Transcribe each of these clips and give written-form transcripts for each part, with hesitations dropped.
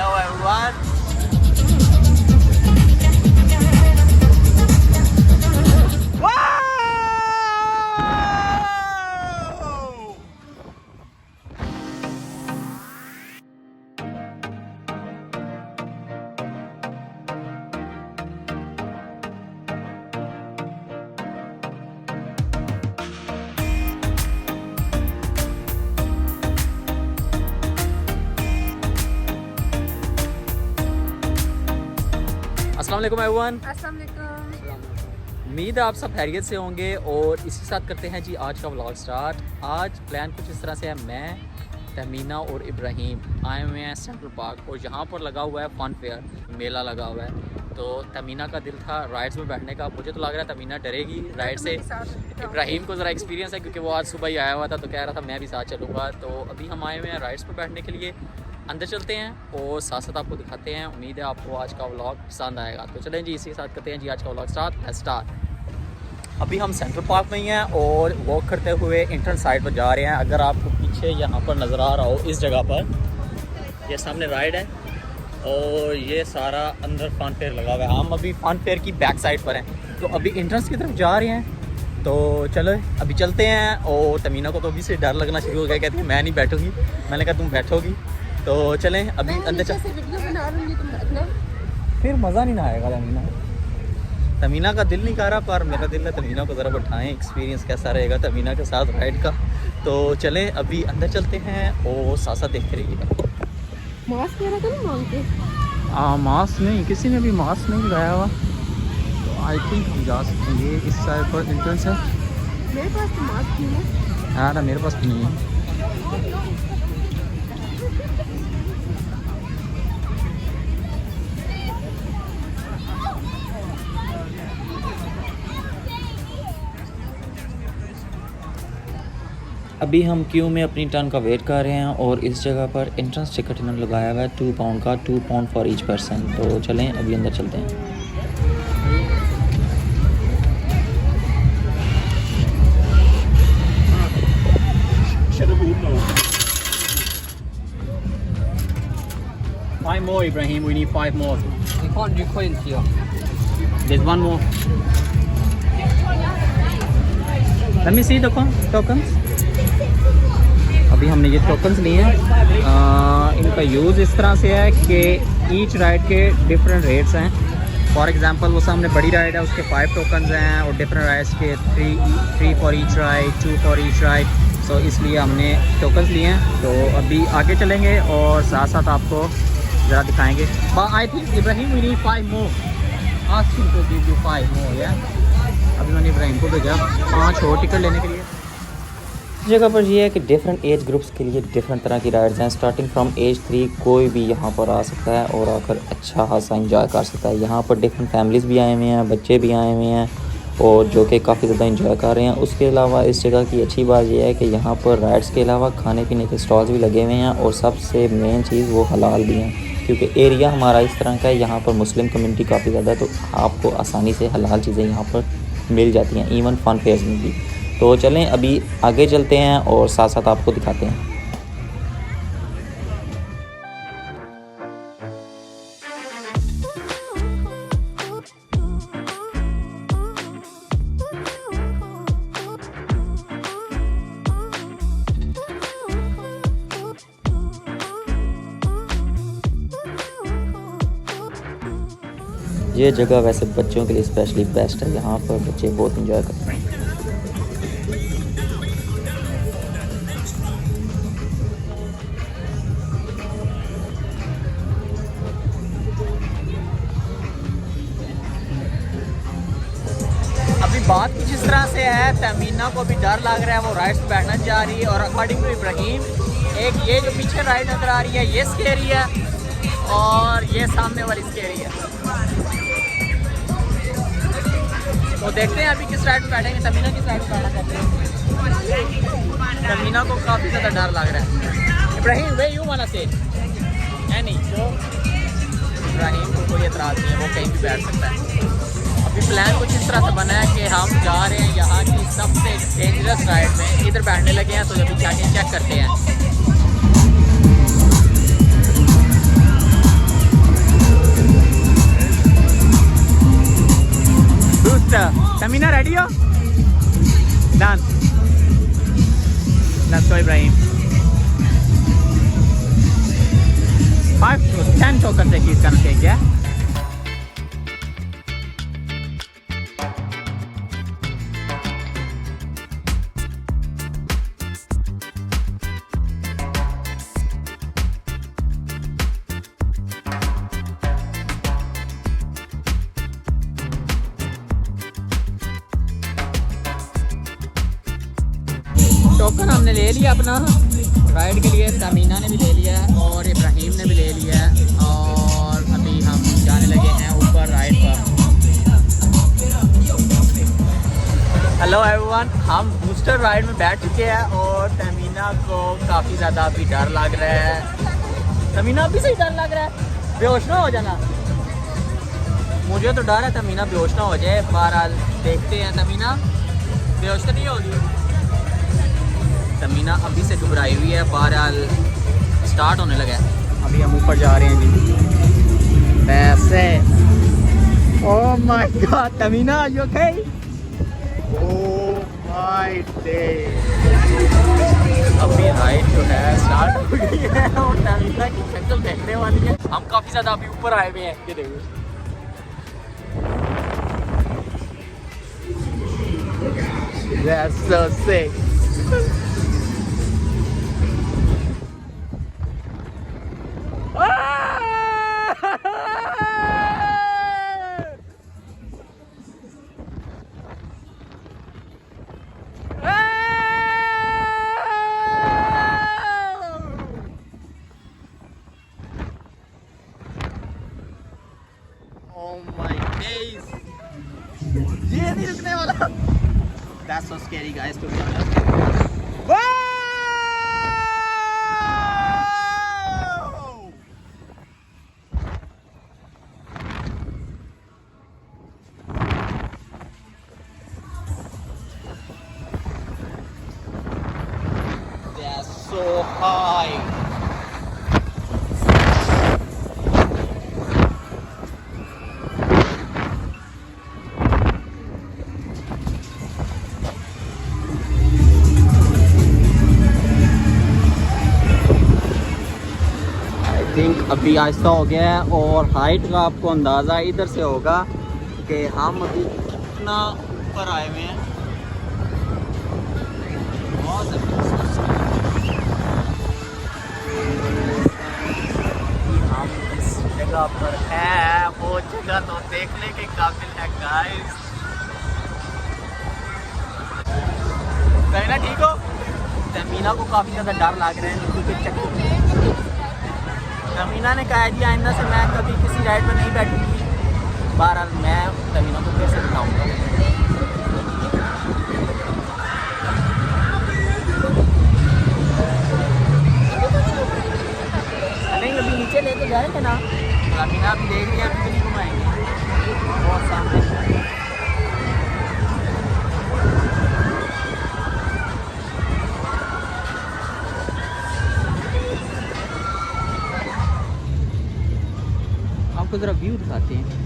Hello everyone. अस्सलाम वालेकुम everyone. अस्सलाम वालेकुम। उम्मीद है आप सब खैरियत से होंगे और इसी साथ करते हैं जी आज का व्लॉग स्टार्ट। आज प्लान कुछ इस तरह से है, मैं, तहमीना और इब्राहिम आए हुए हैं सेंट्रल पार्क और यहाँ पर लगा हुआ है फन फेयर, मेला लगा हुआ है। तो तहमीना का दिल था राइड्स में बैठने का। मुझे तो लग रहा है तहमीना डरेगी राइड से। इब्राहिम को ज़रा एक्सपीरियंस है क्योंकि वो आज सुबह ही आया हुआ था तो कह रहा था मैं भी साथ चलूँगा। तो अभी हम आए हुए हैं राइड्स पर बैठने के लिए। अंदर चलते हैं और साथ साथ आपको दिखाते हैं। उम्मीद है आपको आज का व्लॉग पसंद आएगा। तो चलें जी, इसी के साथ करते हैं जी आज का व्लॉग स्टार्ट। अभी हम सेंट्रल पार्क में ही हैं और वॉक करते हुए एंट्रेंस साइड पर जा रहे हैं। अगर आपको पीछे यहाँ पर नज़र आ रहा हो इस जगह पर, ये सामने राइड है और ये सारा अंदर फन फेयर लगा हुआ है। हम अभी फन फेयर की बैक साइड पर हैं तो अभी एंट्रेंस की तरफ जा रहे हैं। तो चलो अभी चलते हैं। और तमीना को तो अभी से डर लगना शुरू हो गया, कहती है मैं नहीं बैठूँगी। मैंने कहा तुम बैठोगी। तो चलें अभी अंदर चल। वीडियो बना लूँगी, तुम रखना। फिर मज़ा नहीं ना आएगा। तमीना का दिल नहीं कर रहा पर मेरा दिल है तमीना को ज़रा बैठाएं, एक्सपीरियंस कैसा रहेगा तमीना के साथ राइड का। तो चलें अभी अंदर चलते हैं और साथ साथ देखते रहिएगा। मास्क कह रहा था ना मांग के। मास्क नहीं, किसी ने भी मास्क नहीं लगाया हुआ। तो आई थिंक हम जा सकते हैं। ये इस साइड पर एंट्रेंस है। मेरे पास तो मास्क नहीं है। हाँ ना, मेरे पास भी नहीं है। अभी हम क्यू में अपनी टर्न का वेट कर रहे हैं और इस जगह पर एंट्रेंस टिकट इन्होंने लगाया हुआ है 2 पाउंड का, 2 पाउंड फॉर ईच पर्सन। तो चलें अभी अंदर चलते हैं। Five more, Ibrahim. We need 5 more. We can't do coins here. There's one more. Let me see the tokens. अभी हमने ये टोकन्स लिए हैं। इनका यूज़ इस तरह से है कि ईच राइड के डिफरेंट रेट्स हैं। फॉर एग्जांपल वो सामने बड़ी राइड है, उसके 5 टोकन्स हैं और डिफरेंट राइड्स के 3 for each ride, 2 for each ride. So इसलिए हमने टोकन्स लिए हैं। तो अभी आगे चलेंगे और साथ साथ आपको ज़रा दिखाएंगे। I think Ibrahim we need 5 more. Ask him to give you 5 more. या अभी मैंने इब्राहिम को भेजा 5 और टिकट लेने के लिए। इस जगह पर ये है कि डिफरेंट एज ग्रुप्स के लिए डिफरेंट तरह की राइड्स हैं। स्टार्टिंग फ्रॉम एज 3 कोई भी यहाँ पर आ सकता है और आकर अच्छा खासा इंजॉय कर सकता है। यहाँ पर डिफरेंट फैमिलीज़ भी आए हुए हैं, बच्चे भी आए हुए हैं और जो कि काफ़ी ज़्यादा इंजॉय कर रहे हैं। उसके अलावा इस जगह की अच्छी बात यह है कि यहाँ पर राइड्स के अलावा खाने पीने के स्टॉल्स भी लगे हुए हैं और सबसे मेन चीज़ वो हलाल भी हैं क्योंकि एरिया हमारा इस तरह का है। यहाँ पर मुस्लिम कम्युनिटी काफ़ी ज़्यादा है तो आपको आसानी से हलाल चीज़ें यहाँ पर मिल जाती हैं, इवन फन फेयर्स में भी। तो चलें अभी आगे चलते हैं और साथ साथ आपको दिखाते हैं। ये जगह वैसे बच्चों के लिए स्पेशली बेस्ट है। यहाँ पर बच्चे बहुत इंजॉय करते हैं। बात कुछ इस तरह से है, तमीना को भी डर लग रहा है, वो राइड्स पे बैठना चाह रही है। और अकॉर्डिंग टू इब्राहिम एक ये जो पीछे राइड नजर आ रही है ये स्केरी है और ये सामने वाली स्केरी है। तो देखते हैं अभी किस राइड पे बैठेंगे। तमीना किस राइड पे बैठना चाहते हैं? तमीना को काफ़ी ज़्यादा डर लग रहा है। इब्राहिम वे यू वाना से है नहीं तो इब्राहिम को कोई एतराज़ नहीं है, वो कहीं भी बैठ सकता है। अभी प्लान कुछ इस तरह से बना है कि हम जा रहे हैं यहाँ की सबसे डेंजरस राइड में, इधर बैठने लगे हैं। तो जब जाके चेक करते हैं। तमीना रेडी हो? Done. Let's go Ibrahim. 5 to 10 tokens that he's gonna take, yeah? Token हमने ले लिया अपना राइड के लिए, तमीना ने भी ले लिया है और इब्राहिम ने भी ले लिया है और अभी हम जाने लगे हैं ऊपर राइड पर। हेलो एवरीवन, हम बूस्टर राइड में बैठ चुके हैं और तमीना को काफ़ी ज़्यादा अभी डर लग रहा है। तमीना अभी से ही डर लग रहा है, बेहोश ना हो जाना। मुझे तो डर है तमीना बेहोश ना हो जाए। बहरहाल देखते हैं, तमीना बेहोश तो नहीं होगी। तमीना अभी से घबराई हुई है। बहरहाल स्टार्ट होने लगा है, अभी हम ऊपर जा रहे हैं जी। ऐसे oh my god, Tamina are you okay? Oh my day, अभी राइड जो है स्टार्ट हो गई है और तमीना की शक्ल देखने वाली है। हम काफ़ी ज़्यादा अभी ऊपर आए हुए हैं, ये देखो। That's so sick. Oh my days, ये नहीं रुकने वाला। That's so scary guys, to be honest. Wow! That's so high. Think अभी आहिस्ता हो गया है और हाइट का आपको अंदाज़ा इधर से होगा कि हम अभी कितना ऊपर आए हुए हैं। बहुत हम इस जगह पर है, वो जगह तो देखने के काबिल है गाइस। कहना ठीक हो? तमीना को काफ़ी ज़्यादा डर लग रहा है क्योंकि चक्कर। तमीना ने कहा जी आइंदा से मैं कभी किसी राइड में नहीं बैठूंगी। बहरहाल मैं तमीना को कैसे दिखाऊंगा। नहीं अभी नीचे लेके जाएंगे ना, तमीना अभी देख लिया, अभी नहीं घुमाएंगे बहुत सामने। आपको ज़रा व्यू दिखाते हैं।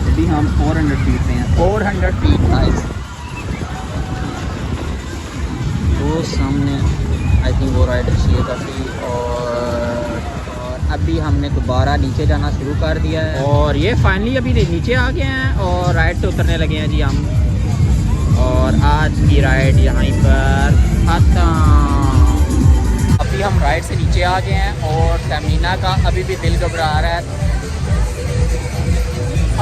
अभी हम 400 फीट पे हैं, 400 फीट गाइस। वो सामने आई थिंक वो राइड अच्छी है काफ़ी। और अभी हमने दोबारा नीचे जाना शुरू कर दिया है और ये फाइनली अभी नीचे आ गए हैं और राइड से उतरने लगे हैं जी हम। और आज की राइड यहाँ पर खत्म। अभी हम राइड से नीचे आ गए हैं और तमीना का अभी भी दिल घबरा रहा है।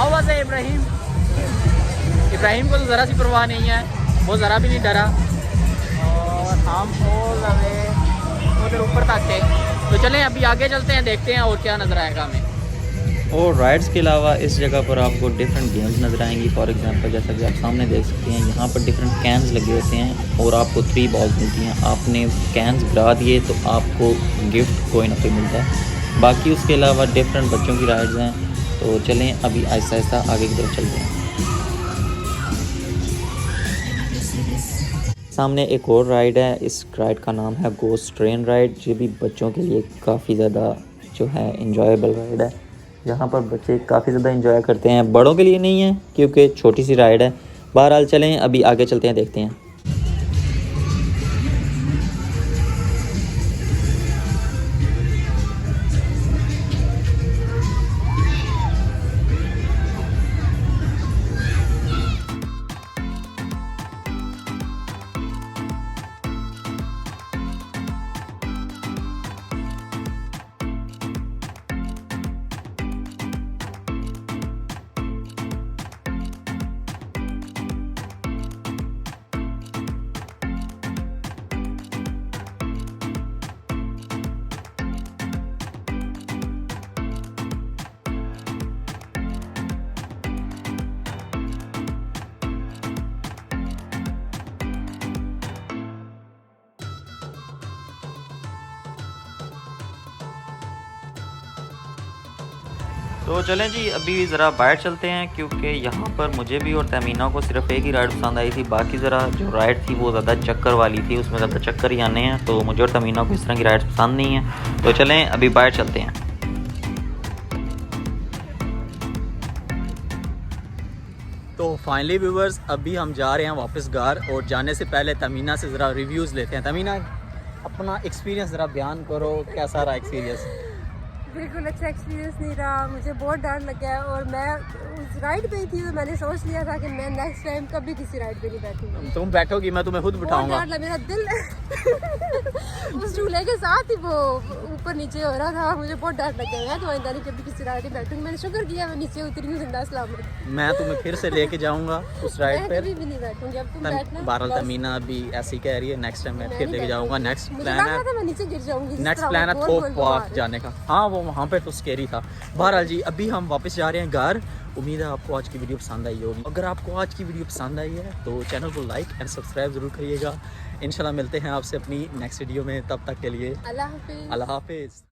आवाज़ है इब्राहिम को तो ज़रा सी परवाह नहीं है, वो ज़रा भी नहीं डरा। और हम उधर ऊपर तक थे, तो चलें अभी आगे चलते हैं, देखते हैं और क्या नज़र आएगा हमें। और राइड्स के अलावा इस जगह पर आपको डिफरेंट गेम्स नज़र आएंगी। फॉर एग्जांपल जैसा कि आप सामने देख सकते हैं, यहाँ पर डिफरेंट कैंस लगे होते हैं और आपको 3 बॉल्स मिलती हैं। आपने कैंस गिरा दिए तो आपको गिफ्ट कोई ना कोई मिलता है। बाकी उसके अलावा डिफरेंट बच्चों की राइड्स हैं। तो चलें अभी आहिस्ता आहिस्ता आगे की तरफ चलते हैं। सामने एक और राइड है, इस राइड का नाम है गोस्ट ट्रेन राइड। ये भी बच्चों के लिए काफ़ी ज़्यादा जो है इंजॉयबल राइड है। यहाँ पर बच्चे काफ़ी ज़्यादा इंजॉय करते हैं, बड़ों के लिए नहीं है क्योंकि छोटी सी राइड है। बहरहाल चलें अभी आगे चलते हैं, देखते हैं। तो चलें जी अभी ज़रा बाहर चलते हैं क्योंकि यहाँ पर मुझे भी और तमीना को सिर्फ एक ही राइड पसंद आई थी। बाकी ज़रा जो राइड थी वो ज़्यादा चक्कर वाली थी, उसमें ज़्यादा चक्कर ही आने हैं। तो मुझे और तमीना को इस तरह की राइड्स पसंद नहीं है। तो चलें अभी बाहर चलते हैं। तो फाइनली व्यूवर्स अभी हम जा रहे हैं वापस घर, और जाने से पहले तमीना से ज़रा रिव्यूज़ लेते हैं। तमीना अपना एक्सपीरियंस ज़रा बयान करो, कैसा रहा एक्सपीरियंस? बिल्कुल अच्छा एक्सपीरियंस नहीं रहा, मुझे बहुत डर लगा है। और मैं उस राइड पे ही थी तो मैंने सोच लिया था कि मैं नेक्स्ट टाइम कभी किसी राइड पे नहीं बैठूंगी। तुम बैठोगी, मैं तुम्हें खुद बिठाऊंगा। बहुत डर लगा, मेरा दिल उस झूले के साथ ही वो ऊपर नीचे हो रहा था, मुझे बहुत डर लग गया। तो आइंदा नहीं कभी किसी राइड पे बैठूंगी। मैंने शुक्र किया मैं नीचे उतरी हूँ जिंदा सलामत। मैं तुम्हें फिर से लेके जाऊंगा उस राइड पे। कभी भी नहीं बैठूंगी, अब तुम बैठना। बहरहाल तमीना भी ऐसी कह रही है, नेक्स्ट टाइम मैं फिर लेके जाऊंगा। नेक्स्ट प्लान है, मैं नीचे गिर जाऊंगी। नेक्स्ट प्लान है थोप पार्क जाने का। हाँ वो वहाँ पे तो स्केरी था। बहरहाल जी अभी हम वापस जा रहे हैं घर। उम्मीद है आपको आज की वीडियो पसंद आई होगी। अगर आपको आज की वीडियो पसंद आई है तो चैनल को लाइक एंड सब्सक्राइब ज़रूर करिएगा। इंशाल्लाह मिलते हैं आपसे अपनी नेक्स्ट वीडियो में, तब तक के लिए अल्लाह हाफिज़। अल्लाह हाफिज़।